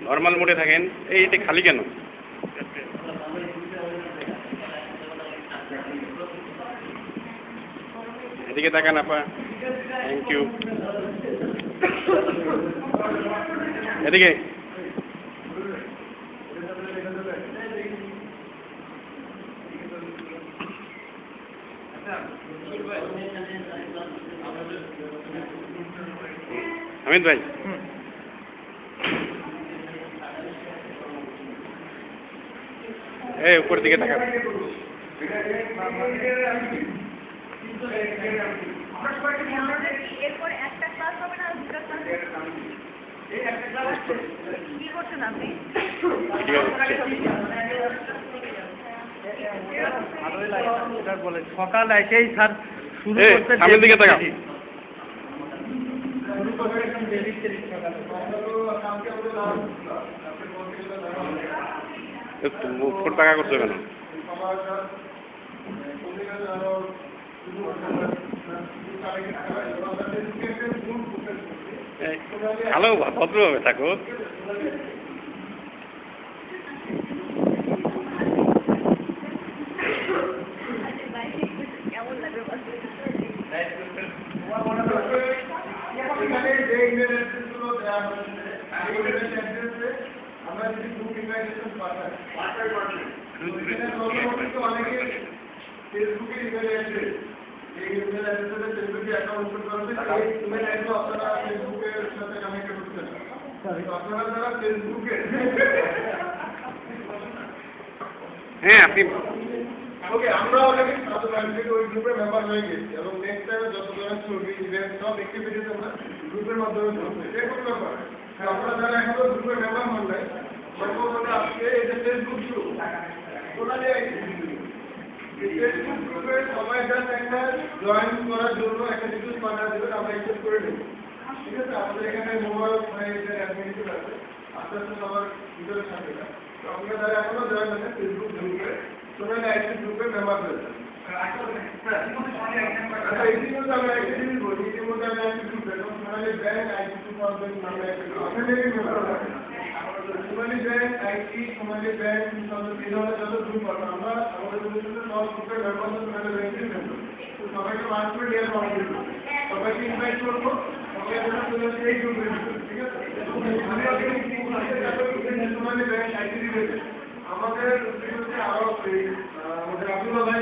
Normal মোডে থাকেন। এইটা খালি কেন? এদিকে তাকান আপা। Thank you. এদিকে হামিদ ভাই, এই উপর দিকে তাকান। এরপর একটা ক্লাস হবে না, দুটো ক্লাস কি করছেন আপনি? সকাল এসেই স্যার শুরু করতে সামনের দিকে তাকাও। মুখ টাকা করছো কেন? ভালো ভদ্রভাবে থাকো। কেমন লাগবে? আমরা যদি গ্রুপ ইনভাইটেশন পাঠাই অনেকে ফেসবুকে ইমেল আছে, এই ইমেল অ্যাড্রেসে ফেসবুকে অ্যাকাউন্ট ওপেন করবে, এই ইমেল অ্যাড্রেস আপনারা ফেসবুকের সাথে কানেক্ট করতে না। আপনারা যারা ফেসবুকে হ্যাঁ আপনি ওকে, আমরা অনেকে ওই গ্রুপের মেম্বার হয়ে গেছি এবং নেক্সট টাইমে যত ধরনের ছবি ইভেন্ট সব অ্যাক্টিভিটিস আমরা গ্রুপের মাধ্যমে করছি। যে কোনো ব্যাপার আপনারা যারা এখনো গ্রুপের মেম্বার হন নাই, আজকে এই যে ফেসবুক গ্রুপ ফেসবুক গ্রুপে সবাই জাস্ট একটা জয়েন করার জন্য একটা রিকোয়েস্ট পাঠিয়ে দেবেন, আমরা অ্যাকসেপ্ট করে নেব। ঠিক আছে, আমাদের এখানে মোবাইল অ্যাডমিনিস্ট্রেটর আছে, আস্তে আস্তে সবার ভিতরে থাকবে না। তো আপনারা যারা এখনো জয়েন আছেন ফেসবুক গ্রুপে, সোনালী আইটি গ্রুপের মেম্বার হয়েছেন। ইতিমধ্যে আমি একটা জিনিস বলি, ইতিমধ্যে আমি আইটি গ্রুপে সোনালী ব্যাংক আইটি 2000 নামে একটা সোনালী ব্যাংক আইটি, সোনালী ব্যাংক 2003 যত গ্রুপ আছে, আমরা আমাদের ভবিষ্যতে সব গ্রুপের মেম্বার সোনালী ব্যাংকের মেম্বার। তো সবাইকে মার্চ করে নিয়ে যাওয়া হবে, সবাইকে ইনভাইট করবো, সবাই আপনারা চলে আসবে এই গ্রুপের ভিতরে। ঠিক আছে, সোনালী ব্যাংক আইটি রিলেটেড আমাদের আরো আমাদের আব্দুল্লাহ ভাই